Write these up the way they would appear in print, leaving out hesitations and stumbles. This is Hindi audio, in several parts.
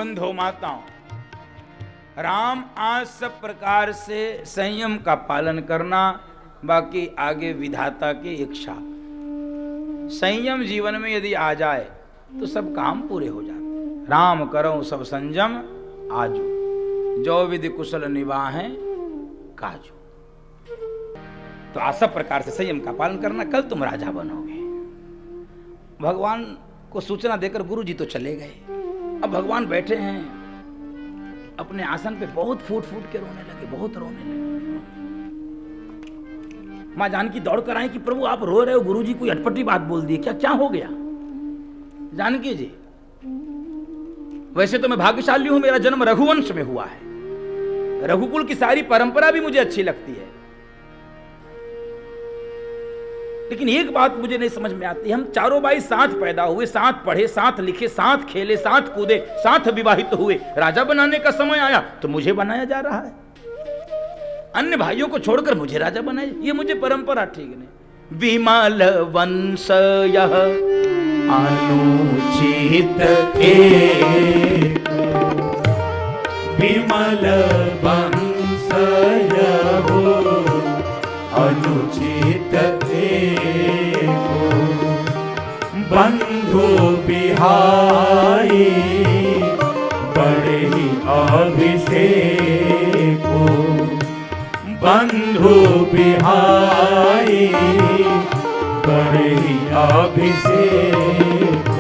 बंधो माताओं, राम आज सब प्रकार से संयम का पालन करना, बाकी आगे विधाता की इच्छा। संयम जीवन में यदि आ जाए तो सब काम पूरे हो जाते। राम करो सब संयम आजो, जो विधि कुशल निभाएं काजो। तो आज सब प्रकार से संयम का पालन करना, कल तुम राजा बनोगे। भगवान को सूचना देकर गुरु जी तो चले गए। अब भगवान बैठे हैं अपने आसन पे, बहुत फूट फूट के रोने लगे, बहुत रोने लगे। मां जानकी दौड़ कर आई कि प्रभु आप रो रहे हो, गुरु जी कोई अटपटी बात बोल दी, क्या क्या हो गया? जानकी जी, वैसे तो मैं भाग्यशाली हूं, मेरा जन्म रघुवंश में हुआ है, रघुकुल की सारी परंपरा भी मुझे अच्छी लगती है, लेकिन एक बात मुझे नहीं समझ में आती। हम चारों भाई साथ पैदा हुए, साथ पढ़े, साथ लिखे, साथ खेले, साथ कूदे, साथ विवाहित हुए, राजा बनाने का समय आया तो मुझे बनाया जा रहा है, अन्य भाइयों को छोड़कर मुझे राजा बनाया। ये मुझे परंपरा ठीक नहीं। विमल वंश यह अनुचित एक, विमल वंश यह अनुचित एको, बंधु बिहाई बड़े ही अभिषेको, बंधु बिहाई बड़े ही अभिषेको।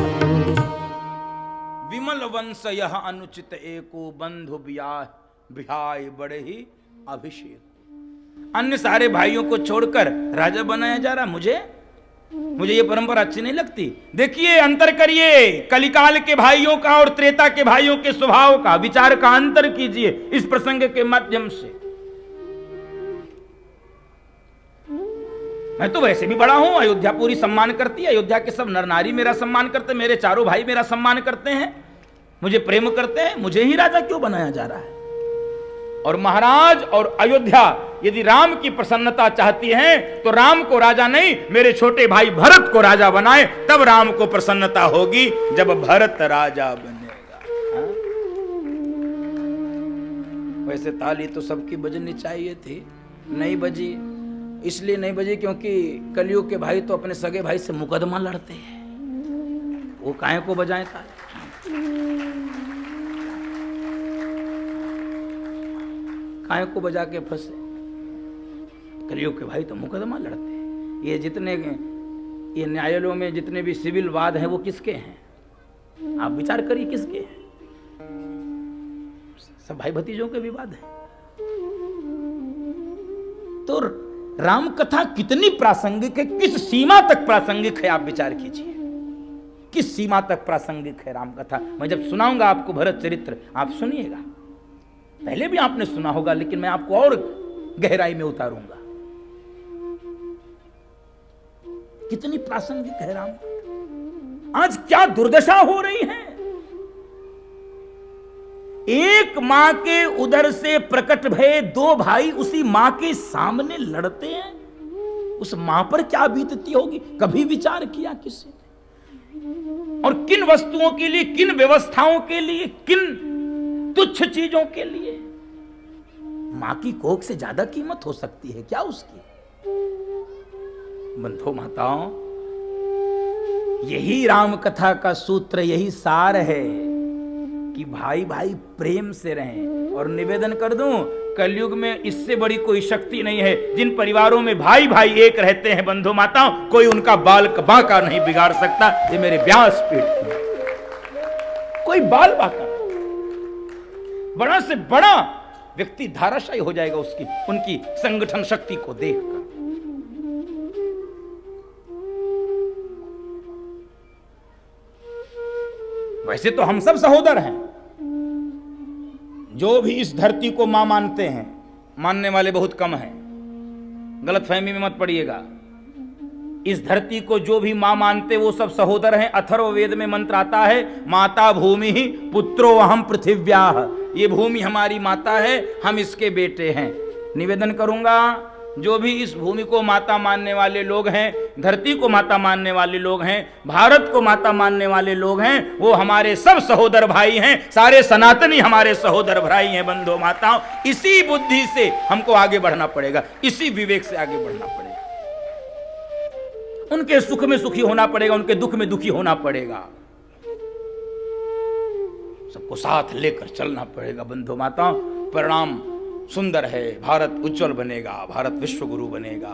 विमल वंश यह अनुचित एको, बंधु बिहाई बड़े ही अभिषेक। अन्य सारे भाइयों को छोड़कर राजा बनाया जा रहा, मुझे ये परंपरा अच्छी नहीं लगती। देखिए, अंतर करिए कलिकाल के भाइयों का और त्रेता के भाइयों के स्वभाव का, विचार का अंतर कीजिए इस प्रसंग के माध्यम से। मैं तो वैसे भी बड़ा हूं, अयोध्या पूरी सम्मान करती है, अयोध्या के सब नर नारी मेरा सम्मान करते हैं, मेरे चारों भाई मेरा सम्मान करते हैं, मुझे प्रेम करते हैं, मुझे ही राजा क्यों बनाया जा रहा है? और महाराज और अयोध्या यदि राम की प्रसन्नता चाहती हैं तो राम को राजा नहीं, मेरे छोटे भाई भरत को राजा बनाए, तब राम को प्रसन्नता होगी, जब भरत राजा बनेगा। हाँ? वैसे ताली तो सबकी बजनी चाहिए थी, नहीं बजी। इसलिए नहीं बजी क्योंकि कलयुग के भाई तो अपने सगे भाई से मुकदमा लड़ते हैं, वो काहे को बजाएं ताली? काहे को बजा के फंसे? कलयुग के भाई तो मुकदमा लड़ते हैं। ये जितने ये न्यायालयों में जितने भी सिविल वाद हैं वो किसके हैं? आप विचार करिए, किसके हैं? सब भाई भतीजों के विवाद हैं। तो राम कथा कितनी प्रासंगिक है, किस सीमा तक प्रासंगिक है, आप विचार कीजिए, किस सीमा तक प्रासंगिक है राम कथा। मैं जब सुनाऊंगा आपको भरत चरित्र, आप सुनिएगा, पहले भी आपने सुना होगा, लेकिन मैं आपको और गहराई में उतारूंगा। कितनी प्रासंगिक है राम। आज क्या दुर्दशा हो रही है, एक मां के उदर से प्रकट भये दो भाई उसी मां के सामने लड़ते हैं, उस मां पर क्या बीतती होगी? कभी विचार किया किसी ने? और किन वस्तुओं के लिए, किन व्यवस्थाओं के लिए, किन तुच्छ चीजों के लिए? मां की कोख से ज्यादा कीमत हो सकती है क्या उसकी? बंधो माताओं, यही राम कथा का सूत्र, यही सार है कि भाई भाई प्रेम से रहें। और निवेदन कर दूं, कलयुग में इससे बड़ी कोई शक्ति नहीं है। जिन परिवारों में भाई भाई एक रहते हैं बंधु माताओं, कोई उनका बाल बांका नहीं बिगाड़ सकता। ये मेरे व्यासपीठ है, कोई बाल बांका, बड़ा से बड़ा व्यक्ति धाराशायी हो जाएगा उसकी उनकी संगठन शक्ति को देखकर। वैसे तो हम सब सहोदर हैं, जो भी इस धरती को मां मानते हैं, मानने वाले बहुत कम हैं, गलतफहमी में मत पड़िएगा। इस धरती को जो भी मां मानते वो सब सहोदर हैं। अथर्ववेद में मंत्र आता है, माता भूमि पुत्रो अहम पृथिव्याः, ये भूमि हमारी माता है, हम इसके बेटे हैं। निवेदन करूंगा जो भी इस भूमि को माता मानने वाले लोग हैं, धरती को माता मानने वाले लोग हैं, भारत को माता मानने वाले लोग हैं, वो हमारे सब सहोदर भाई हैं, सारे सनातनी हमारे सहोदर भाई हैं बंधु माताओं। इसी बुद्धि से हमको आगे बढ़ना पड़ेगा, इसी विवेक से आगे बढ़ना पड़ेगा। उनके सुख में सुखी होना पड़ेगा, उनके दुख में दुखी होना पड़ेगा, सबको साथ लेकर चलना पड़ेगा बंधु माताओं। परिणाम सुंदर है, भारत उज्जवल बनेगा, भारत विश्व गुरु बनेगा।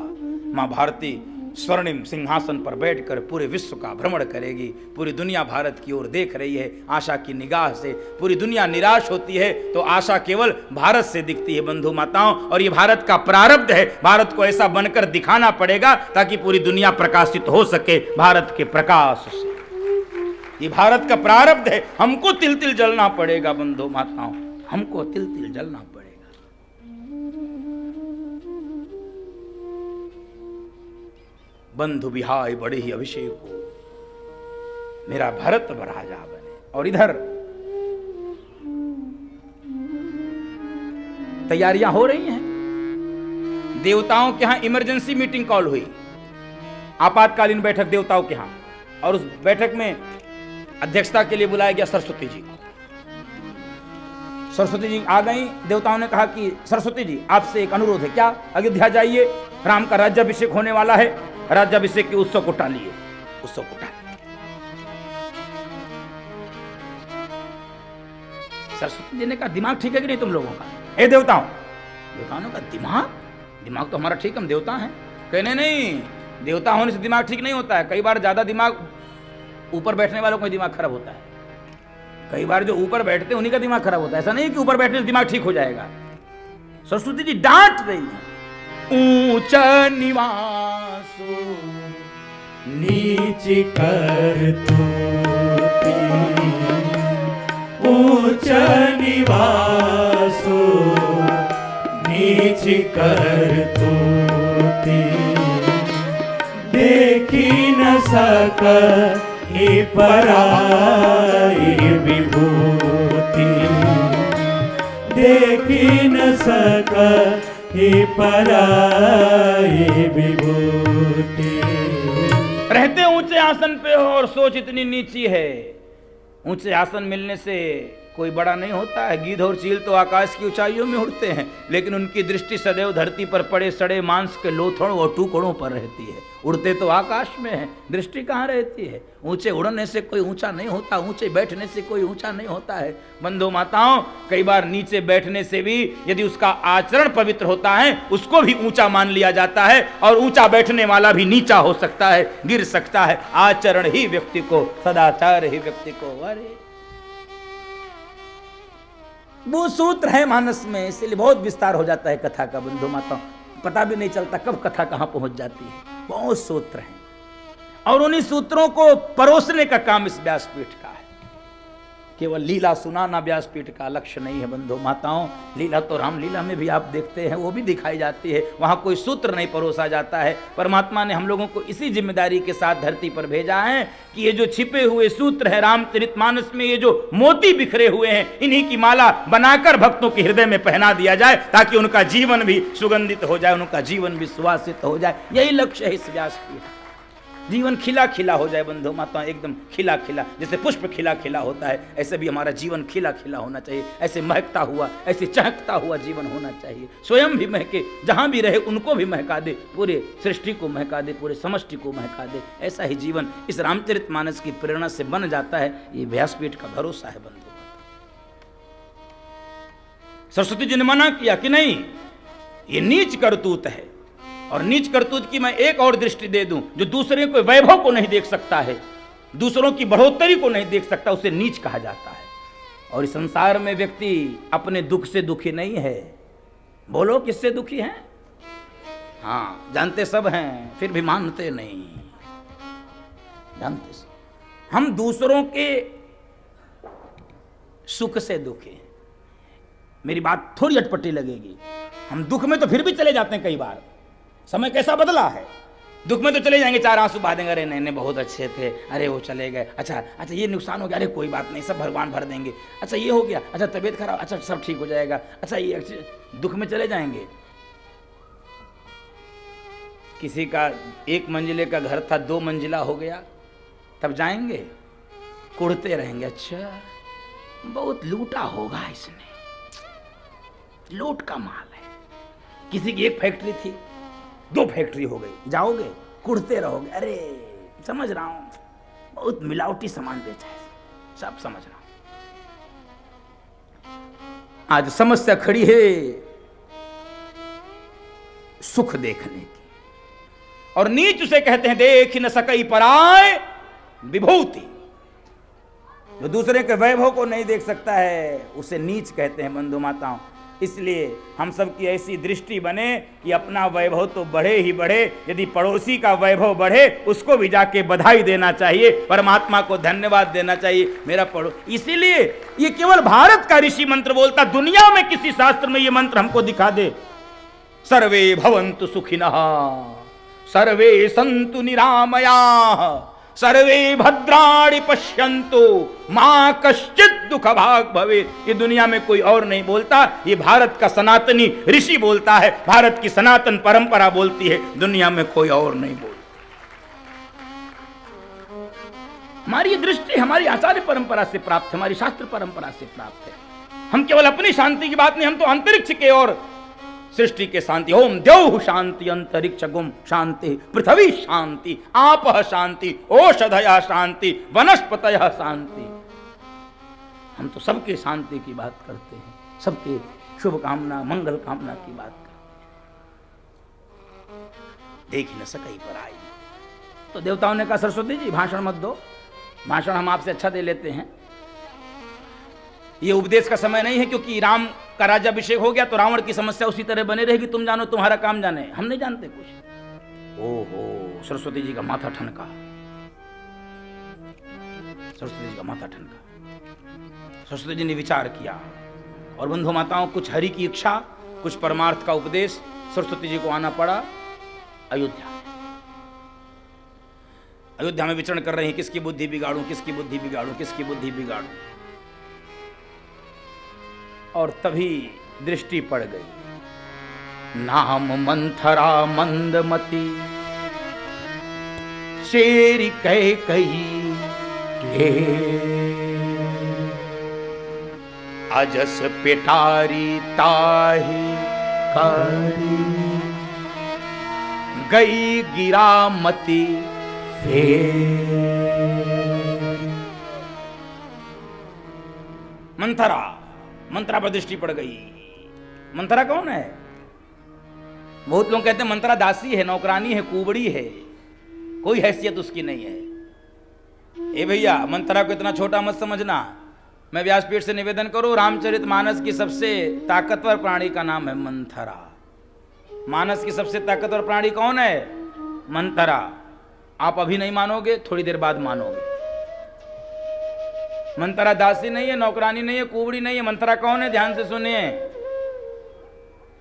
मां भारती स्वर्णिम सिंहासन पर बैठकर पूरे विश्व का भ्रमण करेगी। पूरी दुनिया भारत की ओर देख रही है आशा की निगाह से। पूरी दुनिया निराश होती है तो आशा केवल भारत से दिखती है बंधु माताओं। और ये भारत का प्रारब्ध है, भारत को ऐसा बनकर दिखाना पड़ेगा ताकि पूरी दुनिया प्रकाशित हो सके भारत के प्रकाश से। ये भारत का प्रारब्ध है, हमको तिल तिल जलना पड़ेगा बंधु माताओं, हमको तिल तिल जलना पड़ेगा। बंधु बिहाय बड़े ही अभिषेक हो, मेरा भरत राजा बने। और इधर तैयारियां हो रही हैं, देवताओं के यहां इमरजेंसी मीटिंग कॉल हुई, आपातकालीन बैठक देवताओं के यहां। और उस बैठक में अध्यक्षता के लिए बुलाया गया सरस्वती जी को। सरस्वती जी आ गई। देवताओं ने कहा कि सरस्वती जी आपसे एक अनुरोध है। क्या? अयोध्या जाइए, राम का राज्याभिषेक होने वाला है, राज्याभिषेक के उत्सव को टालिए, उत्सव को टालिए। सरस्वती जी ने कहा दिमाग ठीक है कि नहीं तुम लोगों का? हे देवताओं, देवताओं ने कहा दिमाग तो हमारा ठीक, हम देवता हैं। कहने नहीं, देवता होने से दिमाग ठीक नहीं होता है। कई बार ज्यादा दिमाग ऊपर बैठने वालों का दिमाग खराब होता है। कई बार जो ऊपर बैठते हैं उन्हीं का दिमाग खराब होता है। ऐसा नहीं कि ऊपर बैठने से दिमाग ठीक हो जाएगा। सरस्वती जी डांट रही है। ऊंचा निवास नीच कर तूती, ऊंचा निवास नीच कर तूती, देखी न सक ही पराई विभूति, देखी न सक ही पराई विभूति। रहते ऊंचे आसन पे हो और सोच इतनी नीची है। ऊंचे आसन मिलने से कोई बड़ा नहीं होता है। गीध और चील तो आकाश की ऊंचाइयों में उड़ते हैं, लेकिन उनकी दृष्टि सदैव धरती पर पड़े सड़े मांस के लोथड़ों और टुकड़ों पर रहती है। उड़ते तो आकाश में है, दृष्टि कहाँ रहती है? ऊंचे उड़ने से कोई ऊंचा नहीं होता, ऊंचे बैठने से कोई ऊंचा नहीं होता है बंधु माताओं। कई बार नीचे बैठने से भी यदि उसका आचरण पवित्र होता है, उसको भी ऊंचा मान लिया जाता है। और ऊंचा बैठने वाला भी नीचा हो सकता है, गिर सकता है। आचरण ही व्यक्ति को, सदाचार ही व्यक्ति को। अरे वो सूत्र है मानस में, इसलिए बहुत विस्तार हो जाता है कथा का बंधु माताओं। पता भी नहीं चलता कब कथा कहां पहुंच जाती है। बहुत सूत्र हैं और उन्हीं सूत्रों को परोसने का काम इस व्यासपीठ का है। केवल लीला सुनाना व्यासपीठ का लक्ष्य नहीं है बंधु माताओं। लीला तो रामलीला में भी आप देखते हैं, वो भी दिखाई जाती है, वहां कोई सूत्र नहीं परोसा जाता है। परमात्मा ने हम लोगों को इसी जिम्मेदारी के साथ धरती पर भेजा है कि ये जो छिपे हुए सूत्र है रामचरितमानस में, ये जो मोती बिखरे हुए हैं, इन्हीं की माला बनाकर भक्तों के हृदय में पहना दिया जाए ताकि उनका जीवन भी सुगंधित हो जाए, उनका जीवन भी सुवासित हो जाए। यही लक्ष्य है इस व्यासपीठ का। जीवन खिला खिला हो जाए बंधु माता, एकदम खिला खिला, जैसे पुष्प खिला खिला होता है, ऐसे भी हमारा जीवन खिला खिला होना चाहिए। ऐसे महकता हुआ, ऐसे चहकता हुआ जीवन होना चाहिए। स्वयं भी महके, जहां भी रहे उनको भी महका दे, पूरे सृष्टि को महका दे, पूरे समष्टि को महका दे। ऐसा ही जीवन इस रामचरितमानस की प्रेरणा से बन जाता है। ये व्यासपीठ का भरोसा है बंधु। सरस्वती जी ने मना किया कि नहीं, ये नीच करतूत है। और नीच करतूत की मैं एक और दृष्टि दे दूं, जो दूसरे को वैभव को नहीं देख सकता है, दूसरों की बढ़ोतरी को नहीं देख सकता, उसे नीच कहा जाता है। और इस संसार में व्यक्ति अपने दुख से दुखी नहीं है। बोलो किससे दुखी है? हाँ, जानते सब हैं, फिर भी मानते नहीं। जानते सब, हम दूसरों के सुख से दुखी हैं। मेरी बात थोड़ी अटपटी लगेगी, हम दुख में तो फिर भी चले जाते हैं। कई बार समय कैसा बदला है, दुख में तो चले जाएंगे, चार आंसू बहा देंगे, अरे नहीं बहुत अच्छे थे, अरे वो चले गए, अच्छा ये नुकसान हो गया, अरे कोई बात नहीं, सब भगवान भर देंगे, अच्छा ये हो गया, अच्छा तबीयत खराब, अच्छा सब ठीक हो जाएगा, अच्छा ये दुख में चले जाएंगे। किसी का 1 मंजिले का घर था 2 मंजिला हो गया, तब जाएंगे कुड़ते रहेंगे, अच्छा बहुत लूटा होगा इसने, लूट का माल है। किसी की 1 फैक्ट्री थी 2 फैक्ट्री हो गई, जाओगे कुड़ते रहोगे, अरे समझ रहा हूं बहुत मिलावटी सामान बेचा है, सब समझ रहा हूं। आज समस्या खड़ी है सुख देखने की, और नीच उसे कहते हैं देख ही न सकई पराय विभूति। जो दूसरे के वैभव को नहीं देख सकता है उसे नीच कहते हैं बंधु माताओं। इसलिए हम सब की ऐसी दृष्टि बने कि अपना वैभव तो बढ़े ही बढ़े, यदि पड़ोसी का वैभव बढ़े उसको भी जाके बधाई देना चाहिए, परमात्मा को धन्यवाद देना चाहिए, मेरा पड़ो। इसीलिए ये केवल भारत का ऋषि मंत्र बोलता, दुनिया में किसी शास्त्र में ये मंत्र हमको दिखा दे। सर्वे भवन्तु सुखिनः सर्वे सन्तु निरामयाः सर्वे भद्राणि पश्यन्तु मां कश्चित् दुख भाग भवेत्। ये दुनिया में कोई और नहीं बोलता, ये भारत का सनातनी ऋषि बोलता है, भारत की सनातन परंपरा बोलती है, दुनिया में कोई और नहीं बोलता। हमारी ये दृष्टि हमारी आचार्य परंपरा से प्राप्त है, हमारी शास्त्र परंपरा से प्राप्त है। हम केवल अपनी शांति की बात नहीं, हम तो अंतरिक्ष के और सृष्टि के शांति, ओम द्यौः शांति अंतरिक्ष गुम शांति पृथ्वी शांति आपः शांति औषधया शांति वनस्पतयः शांति। हम तो सबके शांति की बात करते हैं, सबके शुभ कामना मंगल कामना की बात करते हैं। देख न सकई पराई। तो देवताओं ने कहा सरस्वती जी भाषण मत दो, भाषण हम आपसे अच्छा दे लेते हैं, ये उपदेश का समय नहीं है, क्योंकि राम का राज्याभिषेक हो गया तो रावण की समस्या उसी तरह बने रहेगी, तुम जानो तुम्हारा काम जाने, हम नहीं जानते कुछ। ओहो, सरस्वती जी का माथा ठनका, सरस्वती जी का माथा ठनका। सरस्वती जी ने विचार किया, और बंधु माताओं कुछ हरि की इच्छा कुछ परमार्थ का उपदेश, सरस्वती जी को आना पड़ा अयोध्या। अयोध्या में विचरण कर रहे हैं, किसकी बुद्धि बिगाड़ूं, किसकी बुद्धि बिगाड़ूं, किसकी बुद्धि बिगाड़ूं। और तभी दृष्टि पड़ गई, नाम मंथरा मंदमती शेरी कह कही के अजस पेटारी ताही करी गई गिरा मती मंथरा, मंथरा पर दृष्टि पड़ गई। मंथरा कौन है? बहुत लोग कहते हैं मंथरा दासी है, नौकरानी है, कुबड़ी है, कोई हैसियत उसकी नहीं है। ए भैया, मंथरा को इतना छोटा मत समझना। मैं व्यासपीठ से निवेदन करूं, रामचरितमानस की सबसे ताकतवर प्राणी का नाम है मंथरा। मानस की सबसे ताकतवर प्राणी कौन है? मंथरा। आप अभी नहीं मानोगे, थोड़ी देर बाद मानोगे। मंथरा दासी नहीं है, नौकरानी नहीं है, कुबड़ी नहीं है। मंथरा कौन है? ध्यान से सुनिए,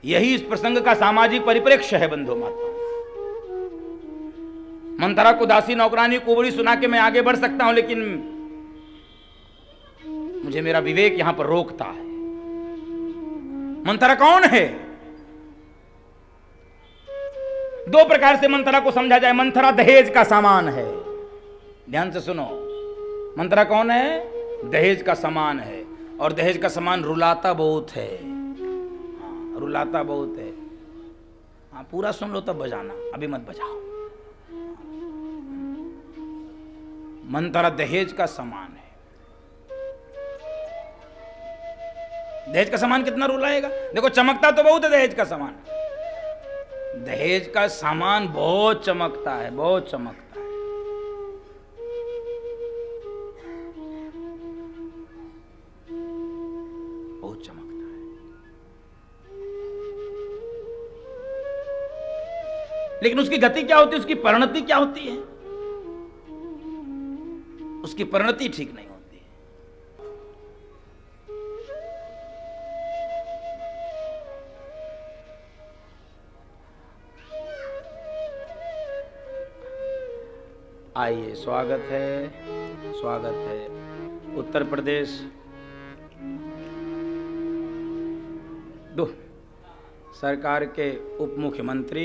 यही इस प्रसंग का सामाजिक परिप्रेक्ष्य है बंधु माता। मंथरा को दासी नौकरानी कुबड़ी सुना के मैं आगे बढ़ सकता हूं, लेकिन मुझे मेरा विवेक यहां पर रोकता है। मंथरा कौन है? 2 प्रकार से मंथरा को समझा जाए। मंथरा दहेज का सामान है। ध्यान से सुनो, मंथरा कौन है? दहेज का सामान है, और दहेज का सामान रुलाता बहुत है। हाँ, रुलाता बहुत है। हाँ, पूरा सुन लो तब बजाना, अभी मत बजाओ। मंथरा दहेज का सामान है। दहेज का सामान कितना रुलाएगा? देखो, चमकता तो बहुत है दहेज का सामान। दहेज का सामान बहुत चमकता है, बहुत चमकता है। बहुत चमकता है। लेकिन उसकी गति क्या होती है? उसकी परिणति क्या होती है? उसकी परिणति ठीक नहीं होती है। आइए, स्वागत है, स्वागत है। उत्तर प्रदेश सरकार के उप मुख्यमंत्री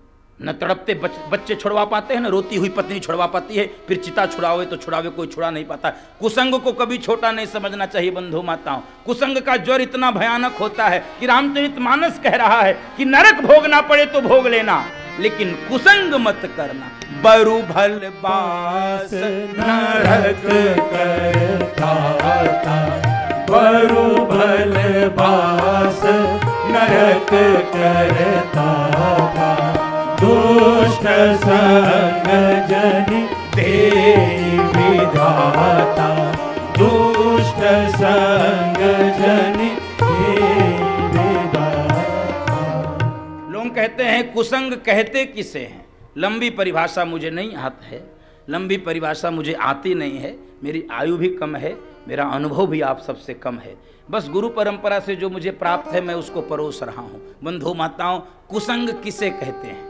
न तड़पते बच्चे छुड़वा पाते हैं, न रोती हुई पत्नी छुड़वा पाती है, फिर चिता छुड़ावे तो छुड़ावे, कोई छुड़ा नहीं पाता। कुसंग को कभी छोटा नहीं समझना चाहिए बंधु माताओं। कुसंग का ज्वर इतना भयानक होता है कि रामचरितमानस कह रहा है कि नरक भोगना पड़े तो भोग लेना, लेकिन कुसंग मत करना। बरु भल बास नरक करता था, बरु भल बास नरक करता था। दुष्ट संग जनि देई विधाता, दुष्ट संग जनि देई विधाता। लोग कहते हैं कुसंग कहते किसे हैं। लंबी परिभाषा मुझे नहीं आता है, लंबी परिभाषा मुझे आती नहीं है, मेरी आयु भी कम है, मेरा अनुभव भी आप सबसे कम है। बस गुरु परंपरा से जो मुझे प्राप्त है मैं उसको परोस रहा हूं। बंधु माताओं, कुसंग किसे कहते हैं?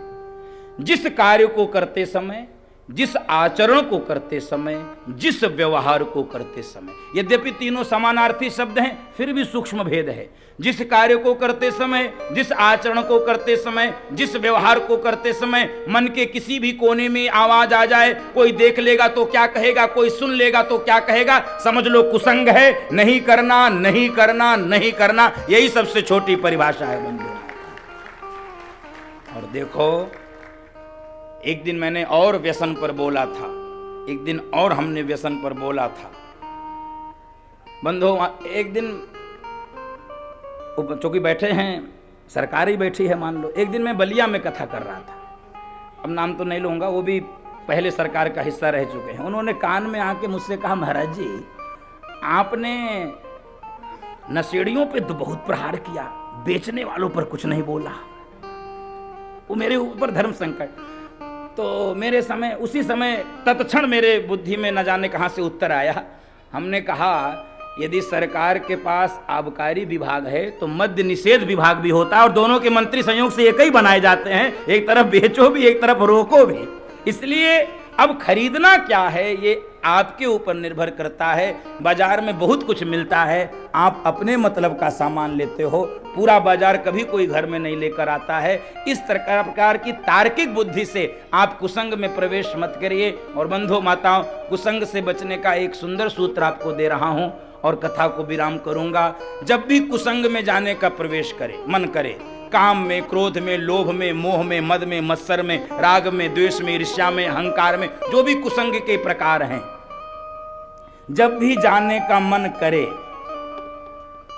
जिस कार्य को करते समय, जिस आचरण को करते समय, जिस व्यवहार को करते समय, यद्यपि तीनों समानार्थी शब्द हैं फिर भी सूक्ष्म भेद है। जिस कार्य को करते समय, जिस आचरण को करते समय, जिस व्यवहार को करते समय मन के किसी भी कोने में आवाज आ जाए, कोई देख लेगा तो क्या कहेगा, कोई सुन लेगा तो क्या कहेगा, समझ लो कुसंग है। नहीं करना, नहीं करना, नहीं करना, यही सबसे छोटी परिभाषा है बंधु। और देखो, एक दिन मैंने और व्यसन पर बोला था, एक दिन और हमने व्यसन पर बोला था बंधु। एक दिन चूंकि बैठे हैं, सरकारी बैठी है मान लो, एक दिन मैं बलिया में कथा कर रहा था, अब नाम तो नहीं लूंगा, वो भी पहले सरकार का हिस्सा रह चुके हैं। उन्होंने कान में आके मुझसे कहा, महाराज जी आपने नशेड़ियों पे तो बहुत प्रहार किया, बेचने वालों पर कुछ नहीं बोला। वो मेरे ऊपर धर्म संकट। तो मेरे समय, उसी समय तत्क्षण मेरे बुद्धि में न जाने कहां से उत्तर आया। हमने कहा यदि सरकार के पास आबकारी विभाग है तो मद्य निषेध विभाग भी होता है, और दोनों के मंत्री संयोग से एक ही बनाए जाते हैं, एक तरफ बेचो भी एक तरफ रोको भी। इसलिए अब खरीदना क्या है ये आपके ऊपर निर्भर करता है। बाजार में बहुत कुछ मिलता है, आप अपने मतलब का सामान लेते हो, पूरा बाजार कभी कोई घर में नहीं लेकर आता है। इस प्रकार की तार्किक बुद्धि से आप कुसंग में प्रवेश मत करिए। और बंधु माताओं, कुसंग से बचने का एक सुंदर सूत्र आपको दे रहा हूं और कथा को विराम करूंगा। जब भी कुसंग में जाने का प्रवेश करे, मन करे, काम में, क्रोध में, लोभ में, मोह में, मद में, मत्सर में, राग में, द्वेष में, ईर्ष्या में, अहंकार में, जो भी कुसंग के प्रकार हैं, जब भी जाने का मन करे,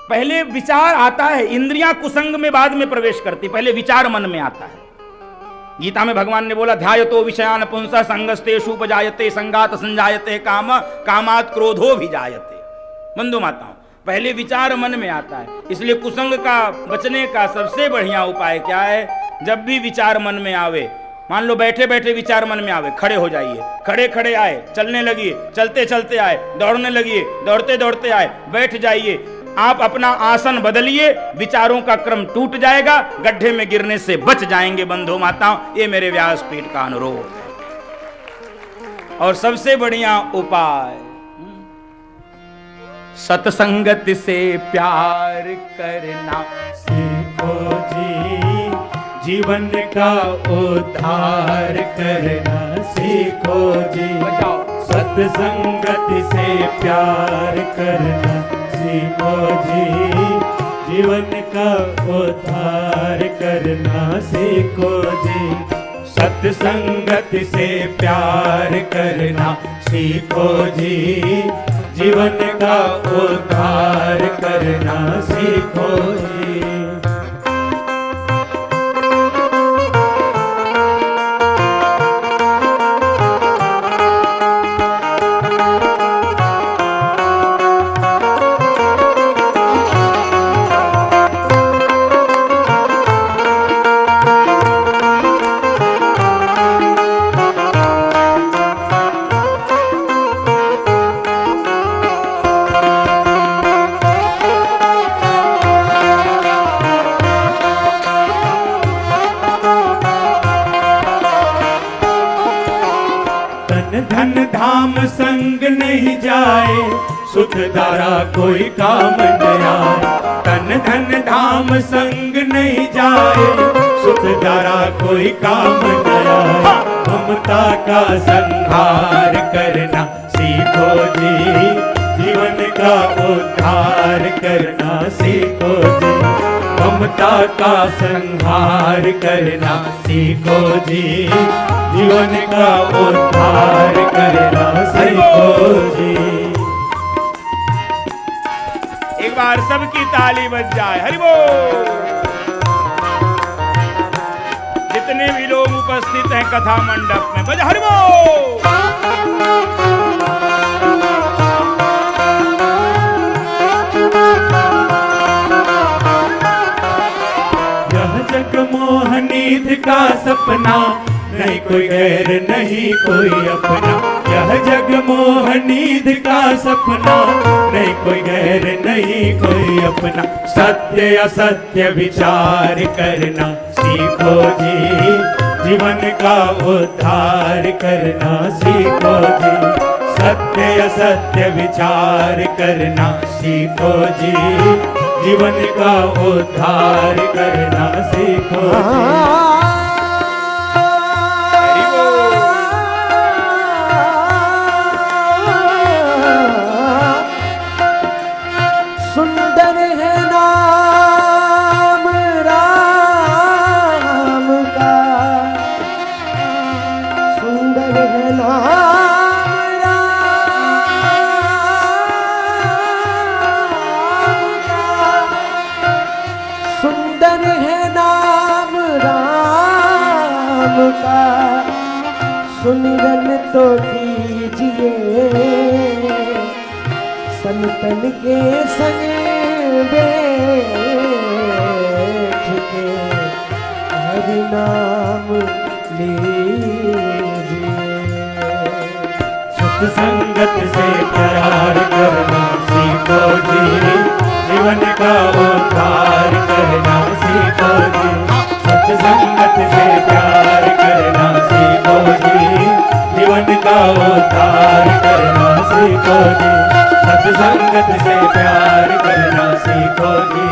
पहले विचार आता है। इंद्रियां कुसंग में बाद में प्रवेश करती, पहले विचार मन में आता है। गीता में भगवान ने बोला, ध्यायतो विषयान पुंसः संगस्तेषु उपजायते संगात संजायते काम, कामात् क्रोधो भी जायते। बंधु माताओं, पहले विचार मन में आता है। इसलिए कुसंग का बचने का सबसे बढ़िया उपाय क्या है? जब भी विचार मन में आवे, मान लो बैठे बैठे विचार मन में आवे, खड़े हो जाइए, खड़े खड़े आए, चलने लगिए, चलते चलते आए, दौड़ने लगिए, दौड़ते दौड़ते आए, बैठ जाइए। आप अपना आसन बदलिए, विचारों का क्रम टूट जाएगा, गड्ढे में गिरने से बच जाएंगे बंधु माताओं। ये मेरे व्यासपीठ का अनुरोध है। और सबसे बढ़िया उपाय, सत्संगत से प्यार करना सीखो जी, जीवन का उद्धार करना सीखो जी। सत्संगत से प्यार करना सीखो जी, जीवन का उद्धार करना सीखो जी। सत्संगत से प्यार करना सीखो जी, जीवन का उद्धार करना सीखो जी। धाम संग नहीं जाए, सुख धारा कोई काम न आए। तन धन धाम संग नहीं जाए, सुख सुत धारा कोई काम न आए। ममता का संहार करना सीखो जी, जीवन का उद्धार करना सीखो जी। ममता का संहार करना सीखो जी, जीवन का उद्धार करना सीखो जी। एक बार सबकी ताली बज जाए, हरि बोल। जितने भी लोग उपस्थित हैं कथा मंडप में, बज हरि बोल। यह जगमोहनीध का सपना, नहीं कोई गैर नहीं कोई अपना। यह जगमोहनीध का सपना, नहीं कोई गैर नहीं कोई अपना। सत्य असत्य विचार करना सीखो जी, जीवन का उद्धार करना सीखो जी। सत्य असत्य विचार करना सीखो जी, जीवन का उद्धार करना सीखो जी। सुंदर है नाम राम का, सुंदर है नाम राम का, सुंदर है नाम राम का। सुमिरन तो कीजिए संतन के संग बैठ के, हरि नाम लीजिए। सत्संगत से प्यार करना सीखो जी, जीवन का उद्धार करना सीखो जी। सत्संगत से प्यार करना सीखो जी, जीवन का उद्धार करना सीखो जी। सत्संगत से प्यार करना सीखो जी,